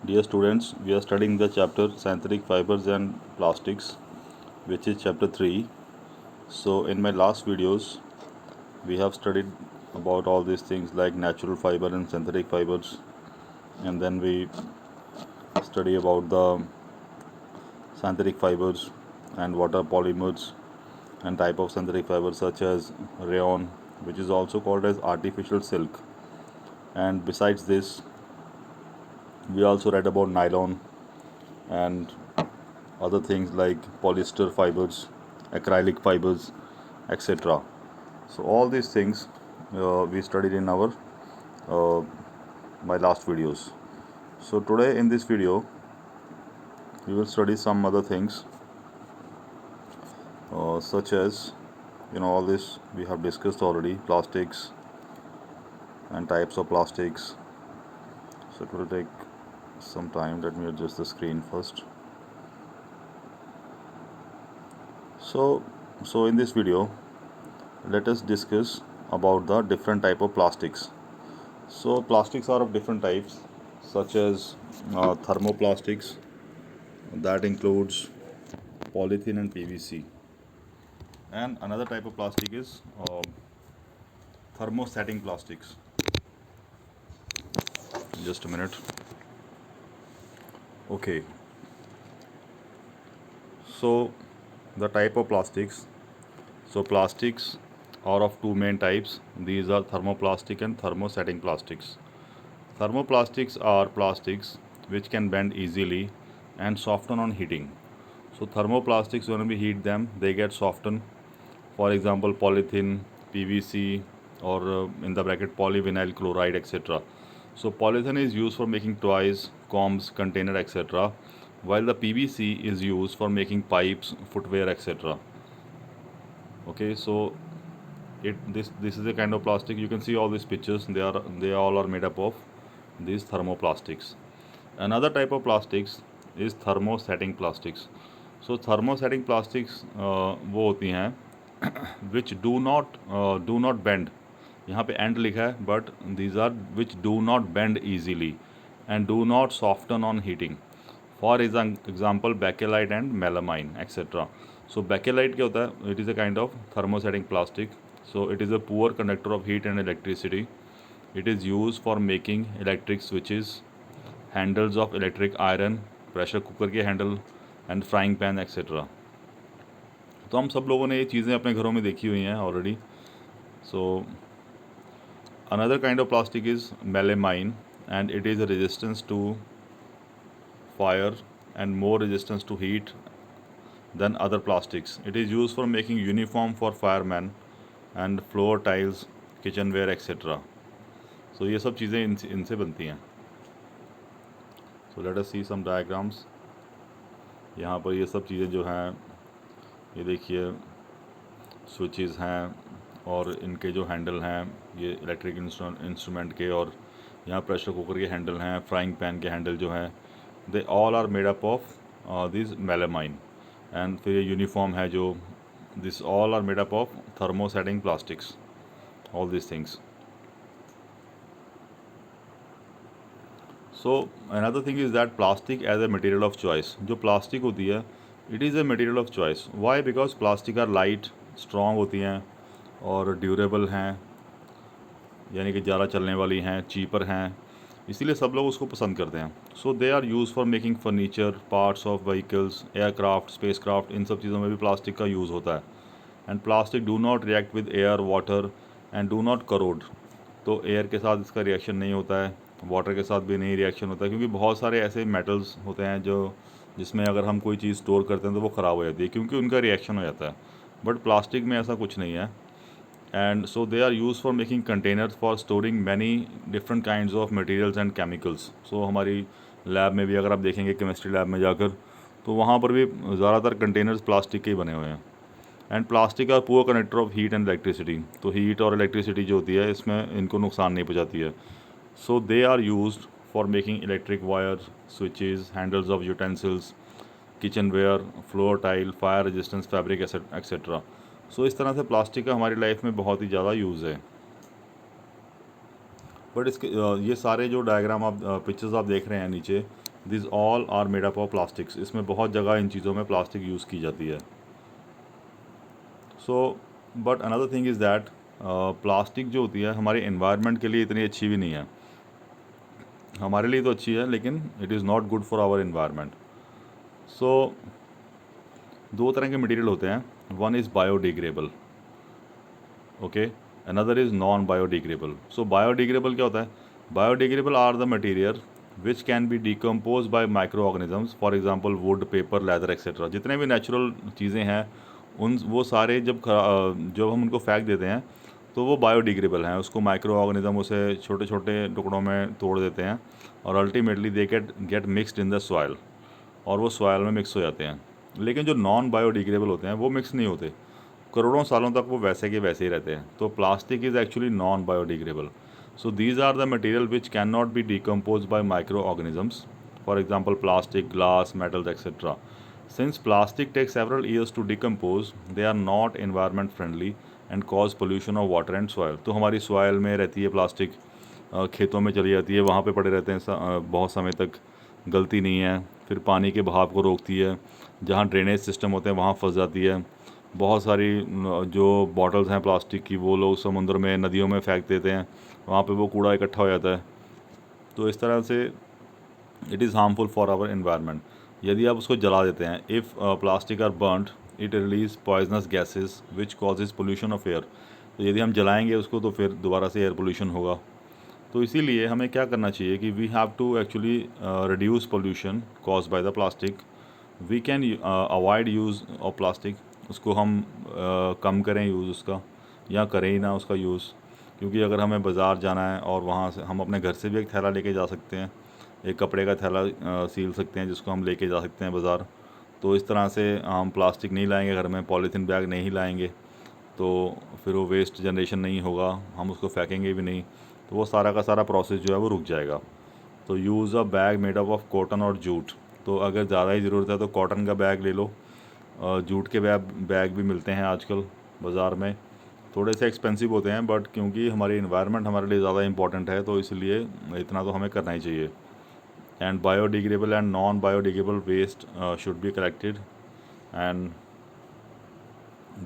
Dear students, we are studying the chapter Synthetic Fibers and Plastics, which is chapter 3. So, in my last videos, we have studied about all these things like natural fiber and synthetic fibers, and then we study about the synthetic fibers and what are polymers and type of synthetic fibers such as rayon, which is also called as artificial silk. And besides this, we also read about nylon and other things like polyester fibers, acrylic fibers, etc. So all these things we studied in our uh, my last videos. So today in this video we will study some other things such as all this we have discussed already, plastics and types of plastics. So it will take some time. Let me adjust the screen first. So in this video let us discuss about the different type of plastics. So plastics are of different types such as thermoplastics, that includes polythene and PVC, and another type of plastic is thermosetting plastics. Just a minute. Okay, so the type of plastics. So plastics are of two main types. These are thermoplastic and thermosetting plastics. Thermoplastics are plastics which can bend easily and soften on heating. So thermoplastics, when we heat them, they get softened. For example, polythene, PVC, or in the bracket polyvinyl chloride, etc. So polythene is used for making toys, combs, container, etc. While the PVC is used for making pipes, footwear, etc. Okay, so this is a kind of plastic. You can see all these pictures. They all are made up of these thermoplastics. Another type of plastics is thermosetting plastics. So thermosetting plastics वो होती हैं which do not bend. यहाँ पे end लिखा है, but these are which do not bend easily and do not soften on heating. For example, bakelite and melamine, etc. So bakelite क्या होता है? It is a kind of thermosetting plastic. So it is a poor conductor of heat and electricity. It is used for making electric switches, handles of electric iron, pressure cooker के handle and frying pan etcetera. तो हम सब लोगों ने ये चीज़ें अपने घरों में देखी हुई हैं already. So another kind of plastic is melamine and it is a resistance to fire and more resistance to heat than other plastics. It is used for making uniform for firemen and floor tiles, kitchenware, etc. So ये सब चीज़ें इनसे बनती हैं. So let us see some diagrams. यहाँ पर ये सब चीज़ें जो हैं, ये देखिए स्विचेस हैं और इनके जो हैंडल हैं ये इलेक्ट्रिक इंस्ट्रूमेंट के, और यहाँ प्रेशर कुकर के हैंडल हैं, फ्राइंग पैन के हैंडल जो हैं, they all are made up of this melamine. And फिर ये यूनिफॉर्म है जो this all are made up of thermosetting plastics, all this things. So another thing is that plastic as a material of choice. जो प्लास्टिक होती है it is a material of choice. Why? Because plastic are light, strong होती हैं और durable हैं, यानी कि ज़्यादा चलने वाली हैं, चीपर हैं, इसीलिए सब लोग उसको पसंद करते हैं. So they are use for making furniture, parts of vehicles, aircraft, spacecraft, इन सब चीज़ों में भी प्लास्टिक का यूज़ होता है. And plastic do not react with air, water and do not corrode. तो एयर के साथ इसका रिएक्शन नहीं होता है, वाटर के साथ भी नहीं रिएक्शन होता है, क्योंकि बहुत सारे ऐसे मेटल्स होते हैं जो जिसमें अगर हम कोई चीज़ स्टोर करते हैं तो वो ख़राब हो जाती है, क्योंकि उनका रिएक्शन हो जाता है. बट प्लास्टिक में ऐसा कुछ नहीं है. And so they are used for making containers for storing many different kinds of materials and chemicals. So हमारी लैब में भी अगर आप देखेंगे, केमिस्ट्री लैब में जाकर, तो वहाँ पर भी ज़्यादातर कंटेनर्स प्लास्टिक के ही बने हुए हैं. And plastic are poor connector of heat and electricity. तो हीट और इलेक्ट्रिसिटी जो होती है इसमें इनको नुकसान नहीं पहुँचाती है. So they are used for making electric wire, switches, handles of utensils, kitchen ware, floor tile, fire resistance fabric etcetera. So इस तरह से प्लास्टिक का हमारी लाइफ में बहुत ही ज़्यादा यूज़ है. बट इसके ये सारे जो डायग्राम आप पिक्चर्स आप देख रहे हैं नीचे, this all are made up of plastics. इसमें बहुत जगह इन चीज़ों में प्लास्टिक यूज़ की जाती है। So but another thing is that plastic जो होती है हमारे एनवायरनमेंट के लिए इतनी अच्छी भी नहीं है। हमारे लिए तो अच्छी है लेकिन it is not good for our environment. So दो तरह के मटेरियल होते हैं, one is biodegradable, okay, another is non biodegradable. So biodegradable क्या होता है? Biodegradable are the material which can be decompose by micro organisms, for example wood, paper, leather etcetera. जितने भी नेचुरल चीज़ें हैं उन वो सारे जब हम उनको फेंक देते हैं तो वो बायोडिग्रेडेबल हैं। उसको माइक्रो ऑर्गेनिज्म उसे छोटे छोटे टुकड़ों में तोड़ देते हैं और ultimately they get mixed in the soil, और वो सॉइल में मिक्स हो जाते हैं। लेकिन जो नॉन बायोडिग्रेडेबल होते हैं वो मिक्स नहीं होते, करोड़ों सालों तक वो वैसे के वैसे ही रहते हैं। तो plastic is actually non biodegradable. So these are the material which can not be decompose by micro organisms, for example plastic, glass, metals etcetera. Since plastic takes several years to decompose, they are not environment friendly and cause pollution of water and soil। तो हमारी soil में रहती है plastic, खेतों में चली जाती है, वहाँ पे पड़े रहते हैं बहुत समय तक, गलती नहीं है। फिर पानी के बहाव को रोकती है, जहाँ ड्रेनेज सिस्टम होते हैं वहाँ फंस जाती है। बहुत सारी जो बॉटल्स हैं प्लास्टिक की वो लोग समुद्र में, नदियों में फेंक देते हैं, वहाँ पे वो कूड़ा इकट्ठा हो जाता है। तो इस तरह से it is harmful for our environment. यदि आप उसको जला देते हैं, if plastic are burned it release poisonous gases which causes pollution of air. तो यदि हम जलाएंगे उसको तो फिर दोबारा से एयर पोल्यूशन होगा। तो इसीलिए हमें क्या करना चाहिए कि we have to actually reduce pollution cause by the plastic. We can avoid use of plastic. उसको हम कम करें यूज़ उसका, या करें ही ना उसका यूज़। क्योंकि अगर हमें बाज़ार जाना है और वहाँ से हम अपने घर से भी एक थैला लेके जा सकते हैं, एक कपड़े का थैला सील सकते हैं जिसको हम लेके जा सकते हैं बाज़ार। तो इस तरह से हम प्लास्टिक नहीं लाएंगे घर में, पॉलीथीन बैग नहीं लाएंगे, तो फिर वो वेस्ट जनरेशन नहीं होगा, हम उसको फेंकेंगे भी नहीं, तो वो सारा का सारा प्रोसेस जो है वो रुक जाएगा। तो use a bag made up of cotton और जूट। तो अगर ज़्यादा ही ज़रूरत है तो कॉटन का बैग ले लो। जूट के बैग भी मिलते हैं आजकल बाज़ार में, थोड़े से एक्सपेंसिव होते हैं, बट क्योंकि हमारी इन्वायरमेंट हमारे लिए ज़्यादा इंपॉर्टेंट है तो इसलिए इतना तो हमें करना ही चाहिए। And biodegradable and non biodegradable waste should be collected and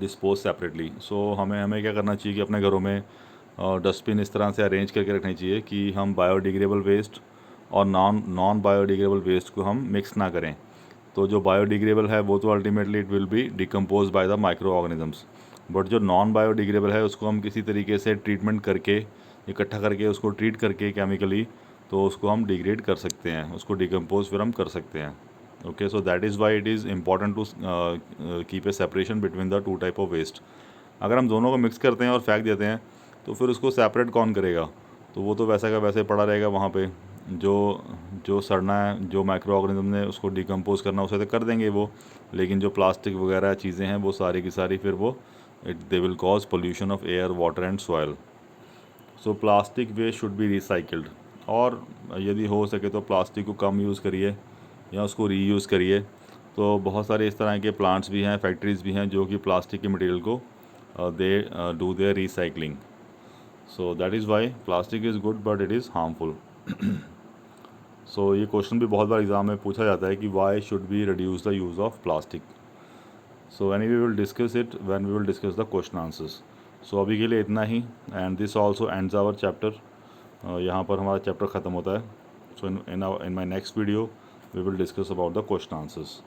dispose separately. So हमें क्या करना चाहिए कि अपने घरों में डस्टबिन इस तरह से अरेंज करके रखनी चाहिए कि हम बायोडिग्रेडेबल वेस्ट और नॉन बायोडिग्रेडेबल वेस्ट को हम मिक्स ना करें। तो जो बायोडिग्रेडेबल है वो तो ultimately it will be decompose by the micro organisms, but जो नॉन बायोडिग्रेडेबल है उसको हम किसी तरीके से ट्रीटमेंट करके, इकट्ठा करके, उसको ट्रीट करके केमिकली, तो उसको हम डिग्रेड कर सकते हैं, उसको डिकम्पोज फिर हम कर सकते हैं। Okay, so that is why it is important to keep a separation between the two type of waste. अगर हम दोनों को मिक्स करते हैं और फेंक देते हैं तो फिर उसको सेपरेट कौन करेगा? तो वो तो वैसा का वैसे पड़ा रहेगा वहाँ पे। जो जो सड़ना है, जो माइक्रो ऑर्गेनिज्म ने उसको डिकम्पोज करना उसे तो कर देंगे वो, लेकिन जो प्लास्टिक वगैरह चीज़ें हैं वो सारी की सारी फिर वो they will cause pollution of air, water and soil. So plastic waste should be recycled. और यदि हो सके तो प्लास्टिक को कम यूज़ करिए या उसको रीयूज़ करिए। तो बहुत सारे इस तरह के प्लांट्स भी हैं, फैक्ट्रीज़ भी हैं जो कि प्लास्टिक के मटेरियल को they do their recycling. So that is why plastic is good but it is harmful. So ये क्वेश्चन भी बहुत बार एग्ज़ाम में पूछा जाता है कि why should be reduce the use of plastic. So any we will discuss it when we will discuss the question answers. So अभी के लिए इतना ही, and this also ends our chapter. यहाँ पर हमारा चैप्टर ख़त्म होता है। So in my next video we will discuss about the question answers.